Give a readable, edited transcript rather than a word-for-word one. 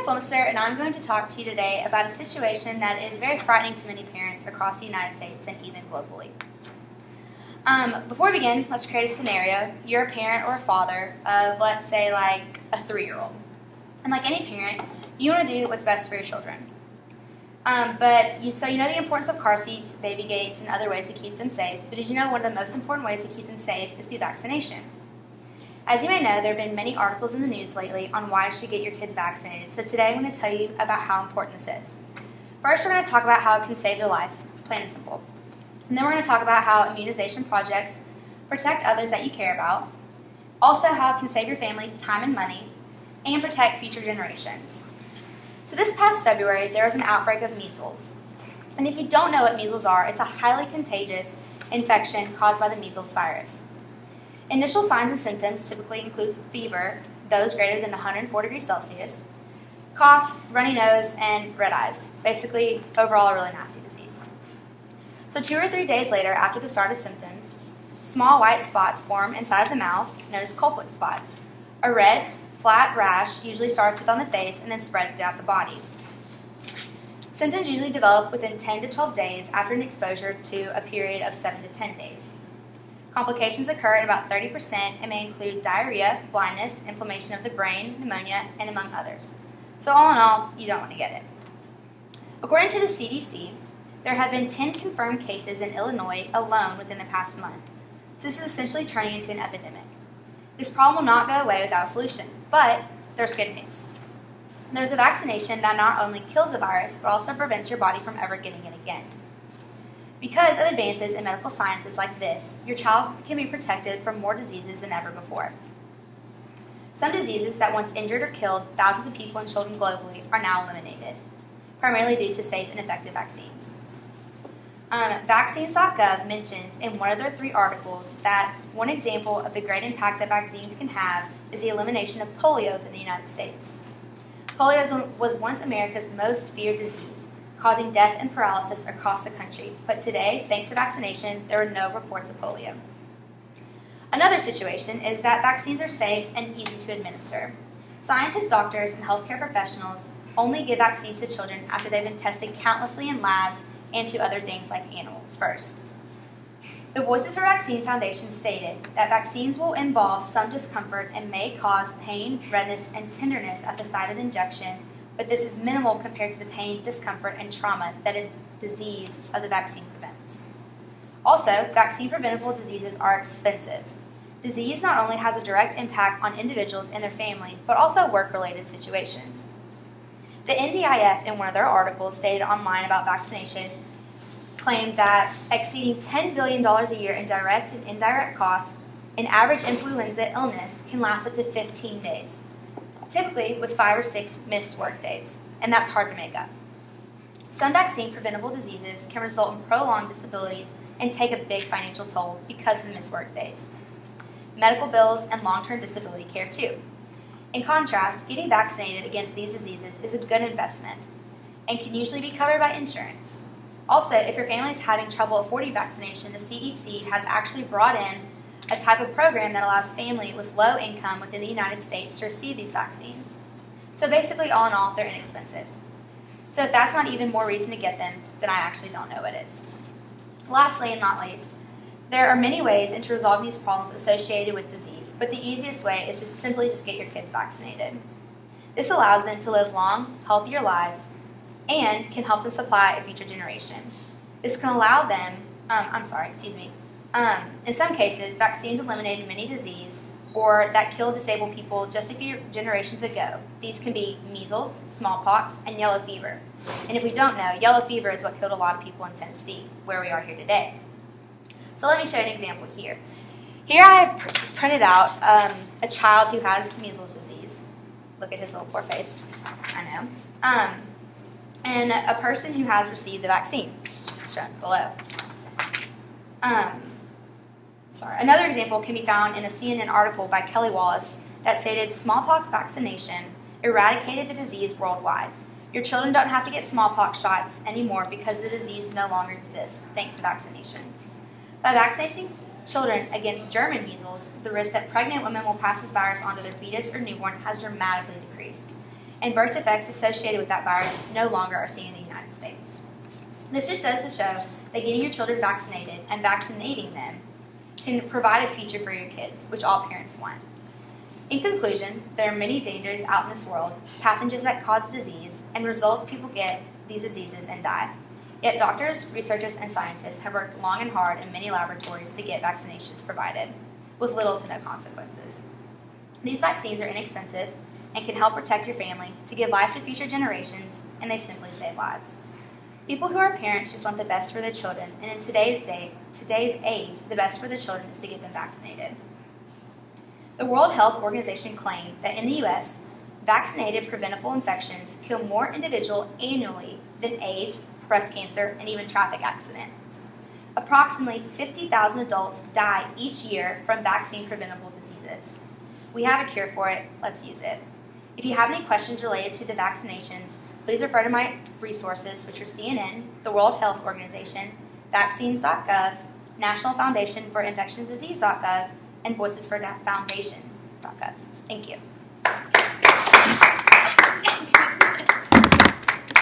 Flemister, and I'm going to talk to you today about a situation that is very frightening to many parents across the United States and even globally. Before we begin, let's create a scenario. You're a parent or a father of, let's say, like a 3-year-old. And like any parent, you want to do what's best for your children. So you know the importance of car seats, baby gates, and other ways to keep them safe. But did you know one of the most important ways to keep them safe is through vaccination? As you may know, there have been many articles in the news lately on why you should get your kids vaccinated. So today I'm going to tell you about how important this is. First, we're going to talk about how it can save their life, plain and simple. And then we're going to talk about how immunization projects protect others that you care about. Also, how it can save your family time and money and protect future generations. So this past February, there was an outbreak of measles. And if you don't know what measles are, it's a highly contagious infection caused by the measles virus. Initial signs and symptoms typically include fever, those greater than 104 degrees Celsius, cough, runny nose, and red eyes. Basically, overall, a really nasty disease. So 2 or 3 days later, after the start of symptoms, small white spots form inside of the mouth, known as Koplik spots. A red, flat rash usually starts on the face and then spreads throughout the body. Symptoms usually develop within 10 to 12 days after an exposure to a period of 7 to 10 days. Complications occur in about 30% and may include diarrhea, blindness, inflammation of the brain, pneumonia, and among others. So all in all, you don't want to get it. According to the CDC, there have been 10 confirmed cases in Illinois alone within the past month. So this is essentially turning into an epidemic. This problem will not go away without a solution, but there's good news. There's a vaccination that not only kills the virus, but also prevents your body from ever getting it again. Because of advances in medical sciences like this, your child can be protected from more diseases than ever before. Some diseases that once injured or killed thousands of people and children globally are now eliminated, primarily due to safe and effective vaccines. Vaccines.gov mentions in one of their 3 articles that one example of the great impact that vaccines can have is the elimination of polio in the United States. Polio was once America's most feared disease, causing death and paralysis across the country. But today, thanks to vaccination, there are no reports of polio. Another situation is that vaccines are safe and easy to administer. Scientists, doctors, and healthcare professionals only give vaccines to children after they've been tested countlessly in labs and to other things like animals first. The Voices for Vaccine Foundation stated that vaccines will involve some discomfort and may cause pain, redness, and tenderness at the site of the injection, but this is minimal compared to the pain, discomfort, and trauma that a disease of the vaccine prevents. Also, vaccine-preventable diseases are expensive. Disease not only has a direct impact on individuals and their family, but also work-related situations. The NDIF, in one of their articles stated online about vaccination, claimed that exceeding $10 billion a year in direct and indirect costs, an average influenza illness can last up to 15 days. Typically with 5 or 6 missed work days, and that's hard to make up. Some vaccine-preventable diseases can result in prolonged disabilities and take a big financial toll because of the missed work days. Medical bills and long-term disability care too. In contrast, getting vaccinated against these diseases is a good investment and can usually be covered by insurance. Also, if your family is having trouble affording vaccination, the CDC has actually brought in a type of program that allows families with low income within the United States to receive these vaccines. So basically, all in all, they're inexpensive. So if that's not even more reason to get them, then I actually don't know what is. Lastly and not least, there are many ways to resolve these problems associated with disease, but the easiest way is just simply get your kids vaccinated. This allows them to live long, healthier lives and can help them supply a future generation. This can allow them, in some cases, vaccines eliminated many diseases or that killed disabled people just a few generations ago. These can be measles, smallpox, and yellow fever. And if we don't know, yellow fever is what killed a lot of people in Tennessee, where we are here today. So let me show you an example here. Here I have printed out a child who has measles disease. Look at his little poor face. I know. And a person who has received the vaccine, shown below. Another example can be found in a CNN article by Kelly Wallace that stated smallpox vaccination eradicated the disease worldwide. Your children don't have to get smallpox shots anymore because the disease no longer exists, thanks to vaccinations. By vaccinating children against German measles, the risk that pregnant women will pass this virus on to their fetus or newborn has dramatically decreased. and birth defects associated with that virus no longer are seen in the United States. This just goes to show that getting your children vaccinated and vaccinating them can provide a future for your kids, which all parents want. In conclusion, there are many dangers out in this world, pathogens that cause disease, and results people get these diseases and die. Yet doctors, researchers, and scientists have worked long and hard in many laboratories to get vaccinations provided, with little to no consequences. These vaccines are inexpensive and can help protect your family, to give life to future generations, and they simply save lives. People who are parents just want the best for their children, and in today's age, the best for the children is to get them vaccinated. The World Health Organization claimed that in the U.S., vaccinated preventable infections kill more individuals annually than AIDS, breast cancer, and even traffic accidents. Approximately 50,000 adults die each year from vaccine-preventable diseases. We have a cure for it. Let's use it. If you have any questions related to the vaccinations, please refer to my resources, which are CNN, the World Health Organization, vaccines.gov, National Foundation for Infectious Disease.gov, and Voices for Foundations.gov. Thank you.